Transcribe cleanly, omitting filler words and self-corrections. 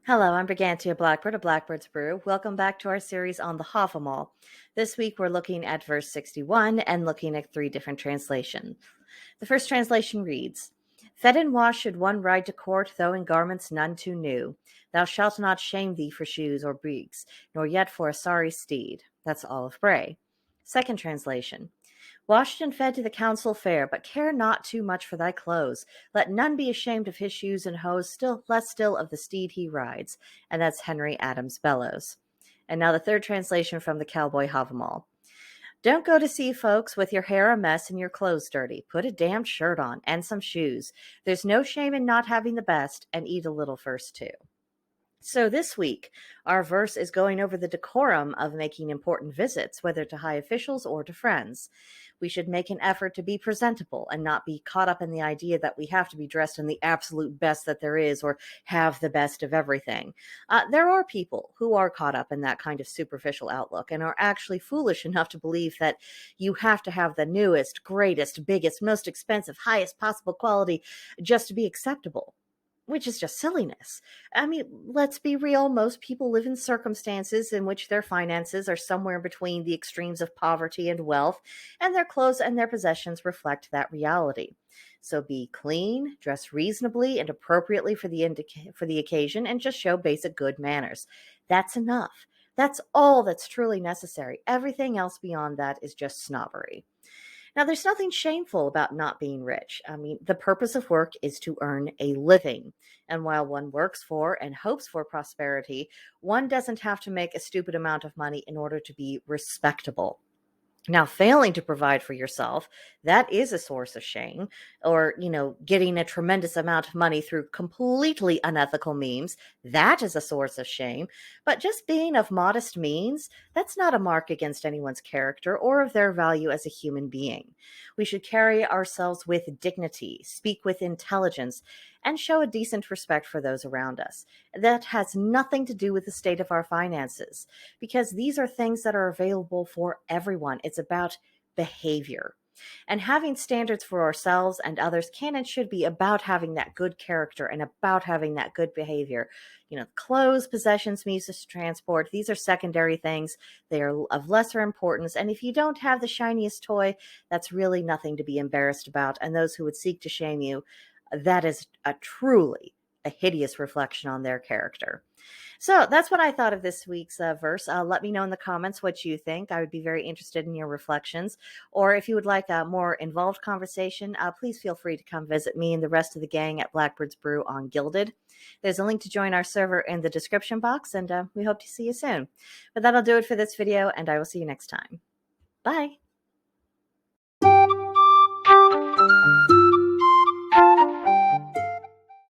Hello, I'm Brigantia Blackbird of Blackbird's Brew. Welcome back to our series on the Havamal. This week we're looking at verse 61 and looking at 3 different translations. The first translation reads, Fed and washed should one ride to court, though in garments none too new. Thou shalt not shame thee for shoes or breeks, nor yet for a sorry steed. That's Olive Bray. Second translation. Washed and fed to the council fair, but care not too much for thy clothes. Let none be ashamed of his shoes and hose, still less still of the steed he rides. And that's Henry Adams Bellows. And now the third translation from the Cowboy Havamal. Don't go to see folks with your hair a mess and your clothes dirty. Put a damned shirt on and some shoes. There's no shame in not having the best, and eat a little first too. So this week, our verse is going over the decorum of making important visits, whether to high officials or to friends. We should make an effort to be presentable and not be caught up in the idea that we have to be dressed in the absolute best that there is or have the best of everything. There are people who are caught up in that kind of superficial outlook and are actually foolish enough to believe that you have to have the newest, greatest, biggest, most expensive, highest possible quality just to be acceptable, which is just silliness. I mean, let's be real. Most people live in circumstances in which their finances are somewhere between the extremes of poverty and wealth, and their clothes and their possessions reflect that reality. So be clean, dress reasonably and appropriately for the occasion, and just show basic good manners. That's enough. That's all that's truly necessary. Everything else beyond that is just snobbery. Now, there's nothing shameful about not being rich. I mean, the purpose of work is to earn a living. And while one works for and hopes for prosperity, one doesn't have to make a stupid amount of money in order to be respectable. Now, failing to provide for yourself, that is a source of shame, or, getting a tremendous amount of money through completely unethical means, that is a source of shame. But just being of modest means, that's not a mark against anyone's character or of their value as a human being. We should carry ourselves with dignity, speak with intelligence, and show a decent respect for those around us. That has nothing to do with the state of our finances, because these are things that are available for everyone. It's about behavior. And having standards for ourselves and others can and should be about having that good character and about having that good behavior. Clothes, possessions, means of transport, these are secondary things. They are of lesser importance. And if you don't have the shiniest toy, that's really nothing to be embarrassed about. And those who would seek to shame you, that is truly a hideous reflection on their character. So that's what I thought of this week's verse. Let me know in the comments what you think. I would be very interested in your reflections. Or if you would like a more involved conversation, please feel free to come visit me and the rest of the gang at Blackbird's Brew on Gilded. There's a link to join our server in the description box, and we hope to see you soon. But that'll do it for this video, and I will see you next time. Bye.